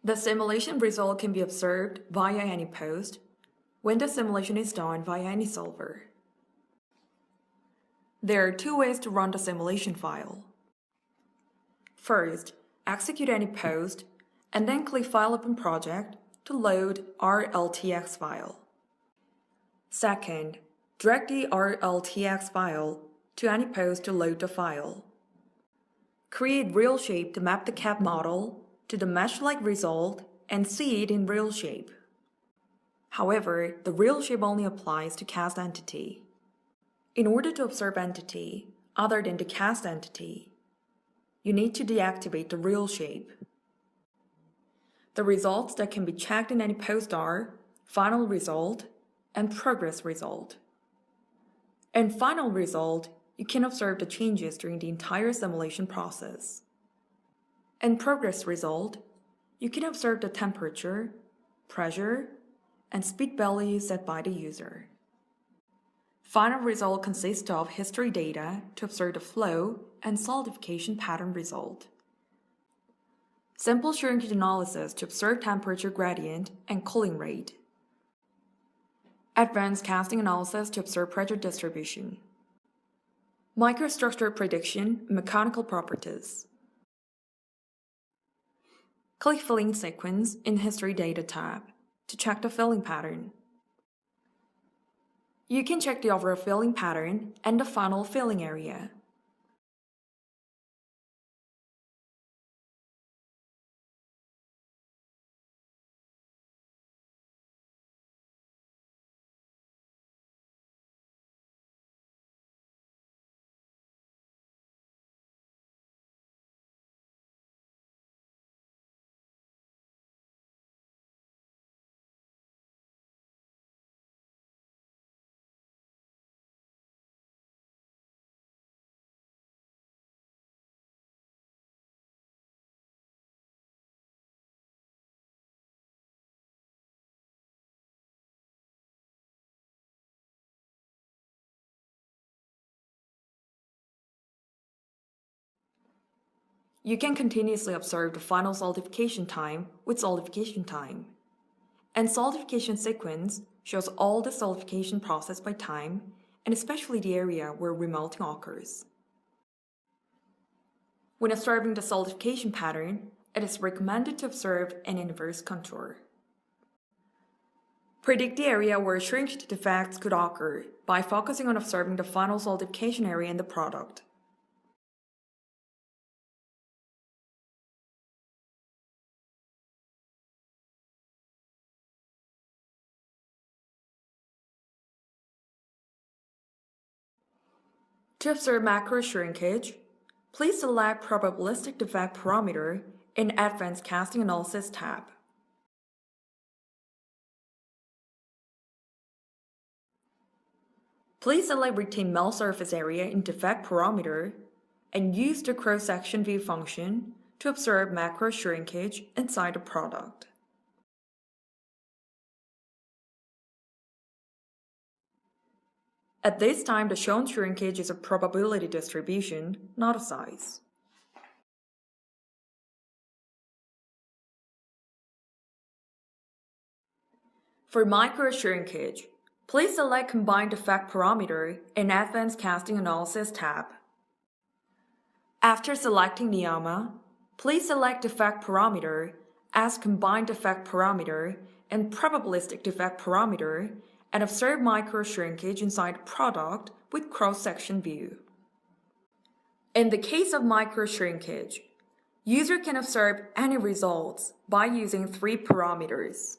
The simulation result can be observed via anyPOST when the simulation is done via AnySolver. There are two ways to run the simulation file. First, execute anyPOST and then click File Open Project to load RLTX file. Second, drag the RLTX file to anyPOST to load the file. Create real shape to map the CAD model to the mesh-like result and see it in real shape. However, the real shape only applies to cast entity. In order to observe entity other than the cast entity, you need to deactivate the real shape. The results that can be checked in anyPOST are final result and progress result. In final result, you can observe the changes during the entire simulation process. In progress result, you can observe the temperature, pressure, and speed values set by the user. Final result consists of history data to observe the flow and solidification pattern result. Simple shrinkage analysis to observe temperature gradient and cooling rate. Advanced casting analysis to observe pressure distribution. Microstructure prediction and mechanical properties. Click Filling Sequence in History Data tab to check the filling pattern. You can check the overall filling pattern and the final filling area. You can continuously observe the final solidification time with solidification time. And solidification sequence shows all the solidification process by time, and especially the area where remelting occurs. When observing the solidification pattern, it is recommended to observe an inverse contour. Predict the area where shrinkage defects could occur by focusing on observing the final solidification area in the product. To observe macro shrinkage, please select Probabilistic Defect Parameter in Advanced Casting Analysis tab. Please select Retain Melt Surface Area in Defect Parameter and use the cross-section view function to observe macro shrinkage inside the product. At this time, the shown shrinkage is a probability distribution, not a size. For micro shrinkage, please select Combined Defect Parameter in Advanced Casting Analysis tab. After selecting Niyama, please select Defect Parameter as Combined Defect Parameter and Probabilistic Defect Parameter and observe micro shrinkage inside the product with cross-section view. In the case of micro shrinkage, user can observe any results by using three parameters.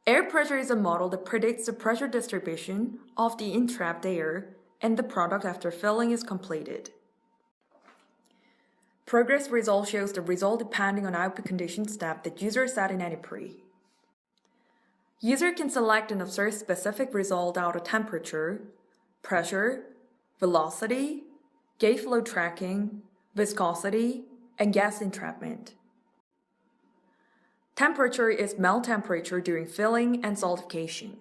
Air pressure is a model that predicts the pressure distribution of the entrapped air in the product after filling is completed. Progress result shows the result depending on output condition step that user set in AnyPre. User can select and observe specific result out of temperature, pressure, velocity, gauge flow tracking, viscosity, and gas entrapment. Temperature is melt temperature during filling and solidification.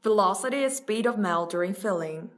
Velocity is speed of mail during filling.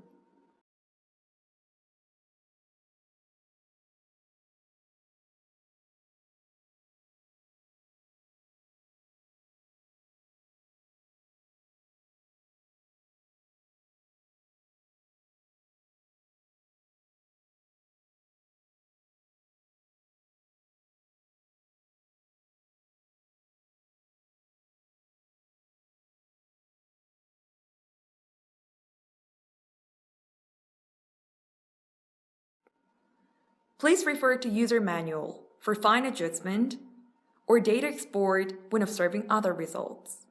Please refer to User Manual for fine adjustment or data export when observing other results.